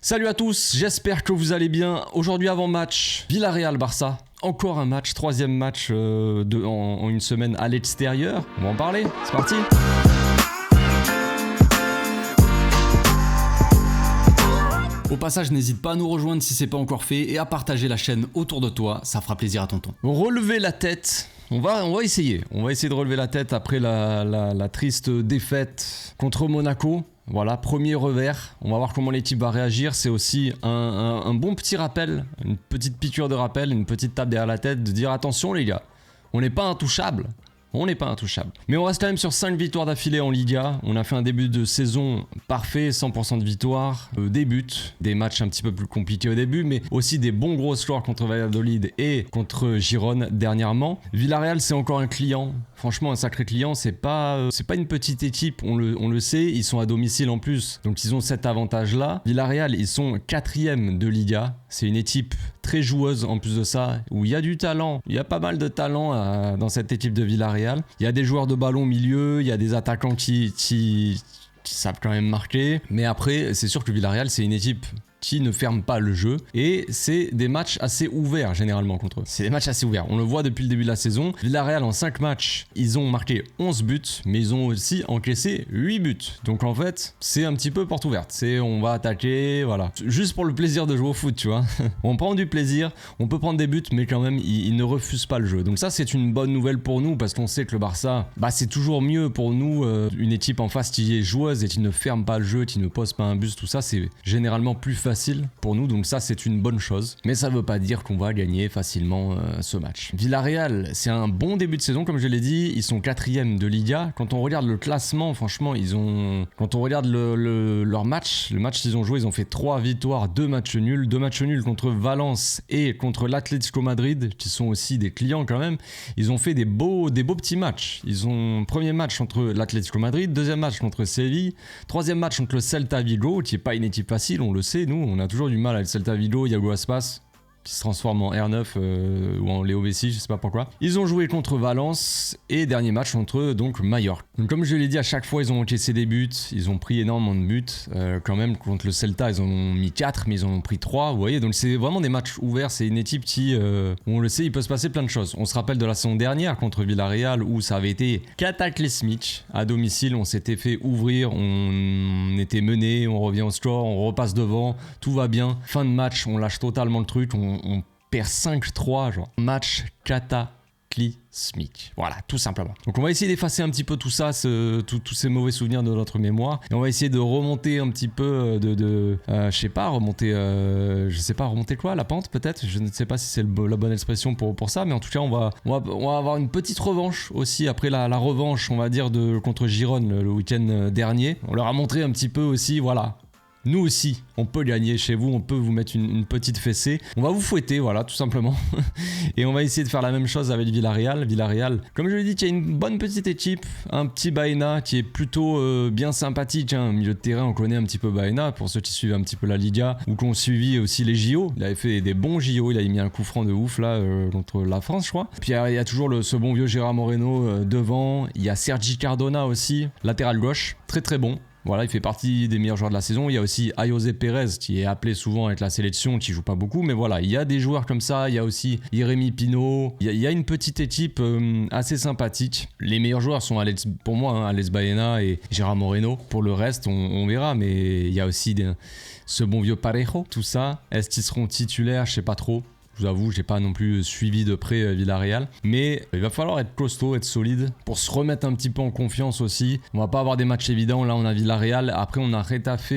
Salut à tous, j'espère que vous allez bien. Aujourd'hui avant-match, Villarreal-Barça. Encore un match, troisième match en une semaine à l'extérieur. On va en parler, c'est parti. Au passage, n'hésite pas à nous rejoindre si c'est pas encore fait et à partager la chaîne autour de toi, ça fera plaisir à tonton. Relevez la tête. On va essayer. On va essayer de relever la tête après la triste défaite contre Monaco. Voilà, premier revers. On va voir comment l'équipe va réagir. C'est aussi un bon petit rappel, une petite piqûre de rappel, une petite tape derrière la tête de dire attention les gars, on n'est pas intouchable. On n'est pas intouchable. Mais on reste quand même sur 5 victoires d'affilée en Liga. On a fait un début de saison parfait, 100% de victoires. Des buts, des matchs un petit peu plus compliqués au début, mais aussi des bons gros scores contre Valladolid et contre Girone dernièrement. Villarreal, c'est encore un client. Franchement, un sacré client. C'est pas une petite équipe, on le sait. Ils sont à domicile en plus, donc ils ont cet avantage-là. Villarreal, ils sont 4e de Liga. C'est une équipe très joueuse en plus de ça, où il y a du talent. Il y a pas mal de talent dans cette équipe de Villarreal. Il y a des joueurs de ballon milieu, il y a des attaquants qui savent quand même marquer. Mais après, c'est sûr que Villarreal, c'est une équipe qui ne ferme pas le jeu et c'est des matchs assez ouverts généralement contre eux. C'est des matchs assez ouverts, on le voit depuis le début de la saison. Villarreal en 5 matchs, ils ont marqué 11 buts mais ils ont aussi encaissé 8 buts. Donc en fait, c'est un petit peu porte ouverte. C'est on va attaquer, voilà. Juste pour le plaisir de jouer au foot, tu vois. On prend du plaisir, on peut prendre des buts mais quand même, ils ne refusent pas le jeu. Donc ça, c'est une bonne nouvelle pour nous parce qu'on sait que le Barça, c'est toujours mieux pour nous. Une équipe en face qui est joueuse et qui ne ferme pas le jeu, qui ne pose pas un but, tout ça, c'est généralement plus facile pour nous, donc ça c'est une bonne chose, mais ça veut pas dire qu'on va gagner facilement ce match. Villarreal, c'est un bon début de saison comme je l'ai dit, ils sont 4e de Liga. Quand on regarde le classement, franchement, quand on regarde leur match, le match qu'ils ont joué, ils ont fait 3 victoires, 2 matchs nuls, 2 matchs nuls contre Valence et contre l'Atlético Madrid, qui sont aussi des clients quand même. Ils ont fait des beaux petits matchs. Ils ont premier match contre l'Atlético Madrid, deuxième match contre Séville, troisième match contre le Celta Vigo, qui est pas une équipe facile, on le sait, nous on a toujours du mal avec le Celta Vigo, Iago Aspas qui se transforme en R9 ou en Léo Messi, je sais pas pourquoi. Ils ont joué contre Valence et dernier match contre donc Mallorca. Donc comme je l'ai dit, à chaque fois ils ont encaissé des buts, ils ont pris énormément de buts. Quand même contre le Celta ils en ont mis 4 mais ils en ont pris 3, vous voyez. Donc c'est vraiment des matchs ouverts, c'est une équipe qui, on le sait, il peut se passer plein de choses. On se rappelle de la saison dernière contre Villarreal où ça avait été cataclysmique. À domicile on s'était fait ouvrir, on était mené, on revient au score, on repasse devant, tout va bien. Fin de match, on lâche totalement le truc, on perd 5-3, genre match cataclysmique. Voilà, tout simplement. Donc on va essayer d'effacer un petit peu tout ça, tous ces mauvais souvenirs de notre mémoire. Et on va essayer de remonter un petit peu remonter quoi, la pente peut-être. Je ne sais pas si c'est la bonne expression pour ça, mais en tout cas on va avoir une petite revanche aussi après la revanche, on va dire, contre Girone le week-end dernier. On leur a montré un petit peu aussi, voilà. Nous aussi, on peut gagner chez vous, on peut vous mettre une petite fessée. On va vous fouetter, voilà, tout simplement. Et on va essayer de faire la même chose avec Villarreal. Villarreal, comme je l'ai dit, il y a une bonne petite équipe, un petit Baena qui est plutôt bien sympathique. Au milieu de terrain, on connaît un petit peu Baena, pour ceux qui suivent un petit peu la Liga, ou qui ont suivi aussi les JO. Il avait fait des bons JO, il avait mis un coup franc de ouf là, contre la France, je crois. Puis il y a toujours ce bon vieux Gérard Moreno devant. Il y a Sergi Cardona aussi, latéral gauche, très très bon. Voilà, il fait partie des meilleurs joueurs de la saison. Il y a aussi Ayoze Pérez qui est appelé souvent avec la sélection, qui joue pas beaucoup, mais voilà, il y a des joueurs comme ça. Il y a aussi Jérémy Pino. Il y a une petite équipe assez sympathique. Les meilleurs joueurs sont pour moi Alex Baena et Gérard Moreno. Pour le reste, on verra, mais il y a aussi ce bon vieux Parejo. Tout ça, est-ce qu'ils seront titulaires? Je sais pas trop. Je vous avoue, j'ai pas non plus suivi de près Villarreal, mais il va falloir être costaud, être solide pour se remettre un petit peu en confiance aussi. On va pas avoir des matchs évidents. Là, on a Villarreal. Après, on a Retafe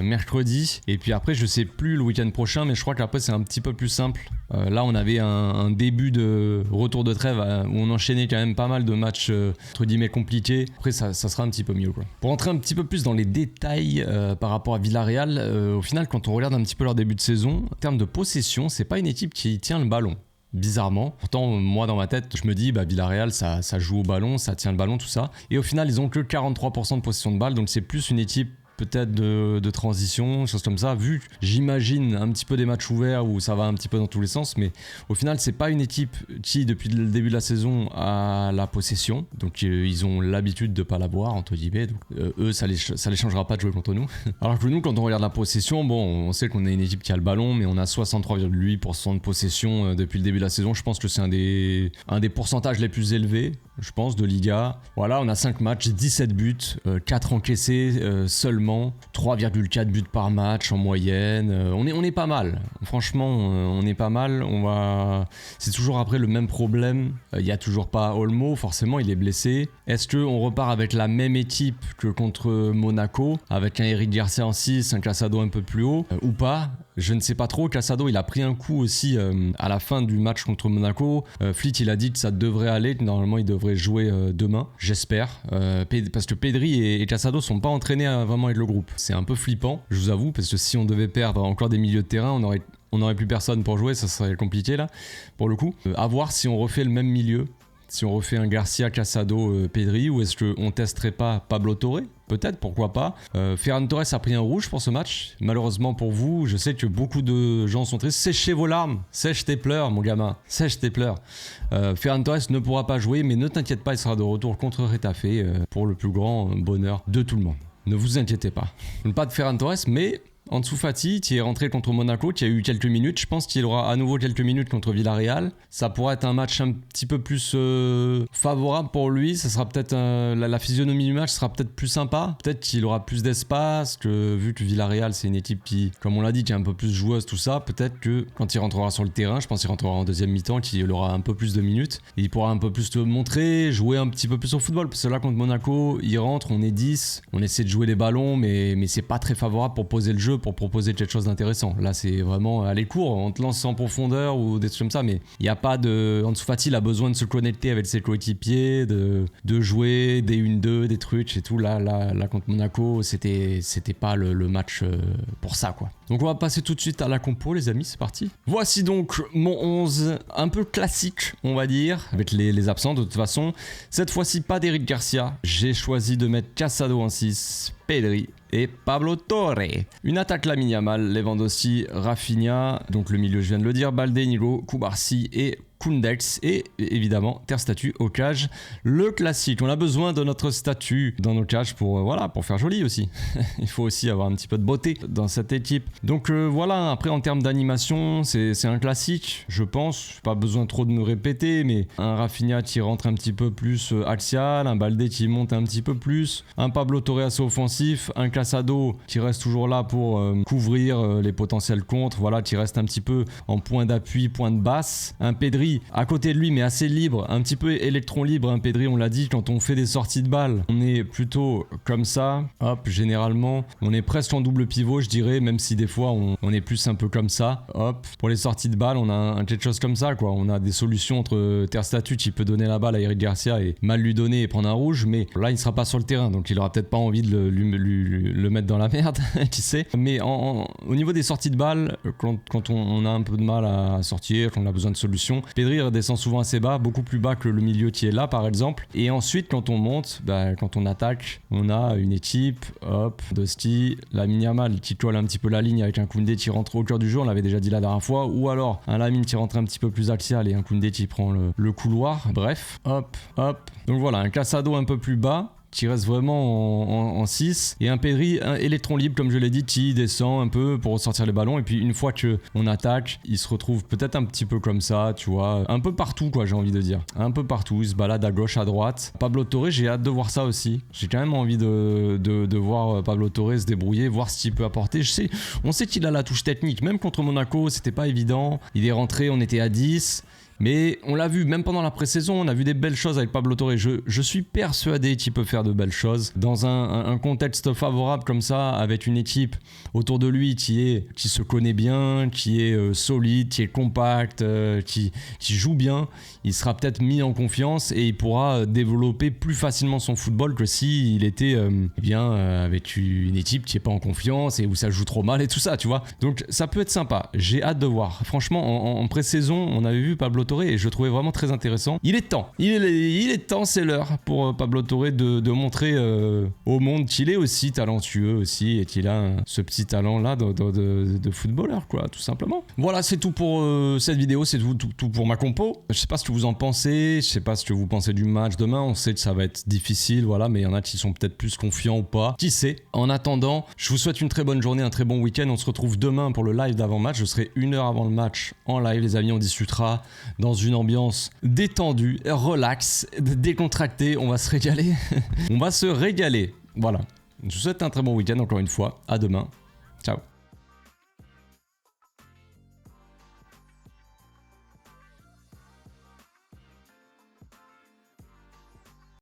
mercredi. Et puis après, je sais plus le week-end prochain, mais je crois qu'après, c'est un petit peu plus simple. Là, on avait un début de retour de trêve où on enchaînait quand même pas mal de matchs entre guillemets compliqués. Après, ça sera un petit peu mieux, quoi. Pour entrer un petit peu plus dans les détails par rapport à Villarreal, au final, quand on regarde un petit peu leur début de saison, en termes de possession, c'est pas une équipe qui tient le ballon. Bizarrement. Pourtant, moi, dans ma tête, je me dis, Villarreal, ça joue au ballon, ça tient le ballon, tout ça. Et au final, ils ont que 43% de possession de balle, donc c'est plus une équipe peut-être de transition, choses comme ça, vu, j'imagine, un petit peu des matchs ouverts où ça va un petit peu dans tous les sens, mais au final, c'est pas une équipe qui, depuis le début de la saison, a la possession, donc ils ont l'habitude de pas l'avoir, entre guillemets, donc eux, ça les changera pas de jouer contre nous. Alors que nous, quand on regarde la possession, bon, on sait qu'on est une équipe qui a le ballon, mais on a 63,8% de possession depuis le début de la saison. Je pense que c'est un des pourcentages les plus élevés, je pense, de Liga. Voilà, on a 5 matchs, 17 buts, 4 encaissés seulement, 3,4 buts par match en moyenne. On est pas mal. Franchement, on est pas mal. C'est toujours après le même problème. Il y a toujours pas Olmo, forcément, il est blessé. Est-ce qu'on repart avec la même équipe que contre Monaco, avec un Eric Garcia en 6, un Casado un peu plus haut, ou pas? Je ne sais pas trop. Casado, il a pris un coup aussi à la fin du match contre Monaco. Fleet, il a dit que ça devrait aller, que normalement il devrait jouer demain, j'espère, parce que Pedri et Casado sont pas entraînés vraiment avec le groupe. C'est un peu flippant, je vous avoue, parce que si on devait perdre encore des milieux de terrain, on n'aurait plus personne pour jouer, ça serait compliqué là, pour le coup. À voir si on refait le même milieu, si on refait un Garcia, Casado, Pedri, ou est-ce qu'on testerait pas Pablo Torre? Peut-être, pourquoi pas. Ferran Torres a pris un rouge pour ce match. Malheureusement pour vous, je sais que beaucoup de gens sont tristes. Séchez vos larmes, sèche tes pleurs, mon gamin, sèche tes pleurs. Ferran Torres ne pourra pas jouer, mais ne t'inquiète pas, il sera de retour contre Retafe pour le plus grand bonheur de tout le monde. Ne vous inquiétez pas. Pas de Ferran Torres, mais Ansu Fati, qui est rentré contre Monaco, qui a eu quelques minutes. Je pense qu'il aura à nouveau quelques minutes contre Villarreal. Ça pourrait être un match un petit peu plus favorable pour lui. Ça sera peut-être la physionomie du match sera peut-être plus sympa. Peut-être qu'il aura plus d'espace, que vu que Villarreal c'est une équipe qui, comme on l'a dit, qui est un peu plus joueuse, tout ça. Peut-être que quand il rentrera sur le terrain, je pense qu'il rentrera en deuxième mi-temps, qu'il aura un peu plus de minutes. Il pourra un peu plus te montrer, jouer un petit peu plus au football. Parce que là, contre Monaco, il rentre, on est 10, on essaie de jouer les ballons, mais c'est pas très favorable pour poser le jeu, pour proposer quelque chose d'intéressant. Là, c'est vraiment aller court, on te lance en profondeur ou des trucs comme ça, mais il n'y a pas de... Ansu Fati, il a besoin de se connecter avec ses coéquipiers, de jouer des 1-2, des trucs et tout. Là contre Monaco, c'était pas le match pour ça, quoi. Donc on va passer tout de suite à la compo, les amis, c'est parti. Voici donc mon 11, un peu classique, on va dire, avec les absents de toute façon. Cette fois-ci, pas d'Eric Garcia. J'ai choisi de mettre Casado en 6, Pedri et Pablo Torre. Une attaque Lamine Yamal, Lewandowski, Rafinha, donc le milieu je viens de le dire, Balde, Nigo, Koubarsi et Koundex, et évidemment Ter Statu au cage, le classique. On a besoin de notre statut dans nos cages pour faire joli aussi. Il faut aussi avoir un petit peu de beauté dans cette équipe. Donc voilà, après en termes d'animation, c'est un classique, je pense. Pas besoin trop de me répéter, mais un Rafinha qui rentre un petit peu plus axial, un Balde qui monte un petit peu plus, un Pablo Torre assez offensif, un Casado qui reste toujours là pour couvrir les potentiels contres, voilà, qui reste un petit peu en point d'appui, point de basse, un Pedri à côté de lui mais assez libre, un petit peu électron libre, un Pedri, on l'a dit, quand on fait des sorties de balles, on est plutôt comme ça, hop, généralement, on est presque en double pivot, je dirais, même si des fois on est plus un peu comme ça, hop, pour les sorties de balles, on a quelque chose comme ça, quoi, on a des solutions entre Ter Statu qui peut donner la balle à Eric Garcia et mal lui donner et prendre un rouge, mais là il ne sera pas sur le terrain, donc il aura peut-être pas envie de le mettre dans la merde, qui sait, mais au niveau des sorties de balles, quand on a un peu de mal à sortir, quand on a besoin de solutions, Pedri redescend souvent assez bas, beaucoup plus bas que le milieu qui est là par exemple. Et ensuite quand on monte, quand on attaque, on a une équipe, hop, Dosti, Lamine Yamal qui colle un petit peu la ligne avec un Koundé qui rentre au cœur du jeu, on l'avait déjà dit la dernière fois, ou alors un Lamine qui rentre un petit peu plus axial et un Koundé qui prend le couloir, bref, hop, hop. Donc voilà, un Casado un peu plus bas, qui reste vraiment en 6, et un Pedri, un électron libre comme je l'ai dit, qui descend un peu pour ressortir les ballons, et puis une fois qu'on attaque, il se retrouve peut-être un petit peu comme ça, tu vois, un peu partout, quoi, j'ai envie de dire, un peu partout, il se balade à gauche, à droite. Pablo Torre, j'ai hâte de voir ça aussi, j'ai quand même envie de voir Pablo Torre se débrouiller, voir ce qu'il peut apporter. On sait qu'il a la touche technique, même contre Monaco c'était pas évident, il est rentré, on était à 10, mais on l'a vu, même pendant la pré-saison, on a vu des belles choses avec Pablo Torre. Je suis persuadé qu'il peut faire de belles choses dans un contexte favorable comme ça, avec une équipe autour de lui qui se connaît bien, qui est solide, qui est compacte, qui joue bien. Il sera peut-être mis en confiance et il pourra développer plus facilement son football que s'il était avec une équipe qui n'est pas en confiance et où ça joue trop mal et tout ça, tu vois. Donc ça peut être sympa. J'ai hâte de voir. Franchement, en pré-saison, on avait vu Pablo Torre Torre et je le trouvais vraiment très intéressant. Il est temps, c'est l'heure pour Pablo Torre de montrer au monde qu'il est aussi talentueux aussi et qu'il a ce petit talent là de footballeur quoi, tout simplement. Voilà, c'est tout pour cette vidéo, c'est tout pour ma compo. Je sais pas ce que vous en pensez, je sais pas ce que vous pensez du match demain, on sait que ça va être difficile, voilà, mais il y en a qui sont peut-être plus confiants ou pas, qui sait. En attendant, je vous souhaite une très bonne journée, un très bon week-end, on se retrouve demain pour le live d'avant-match, je serai 1 heure avant le match en live les amis, on discutera dans une ambiance détendue, relax, décontractée, on va se régaler, on va se régaler, voilà. Je vous souhaite un très bon week-end encore une fois, à demain, ciao.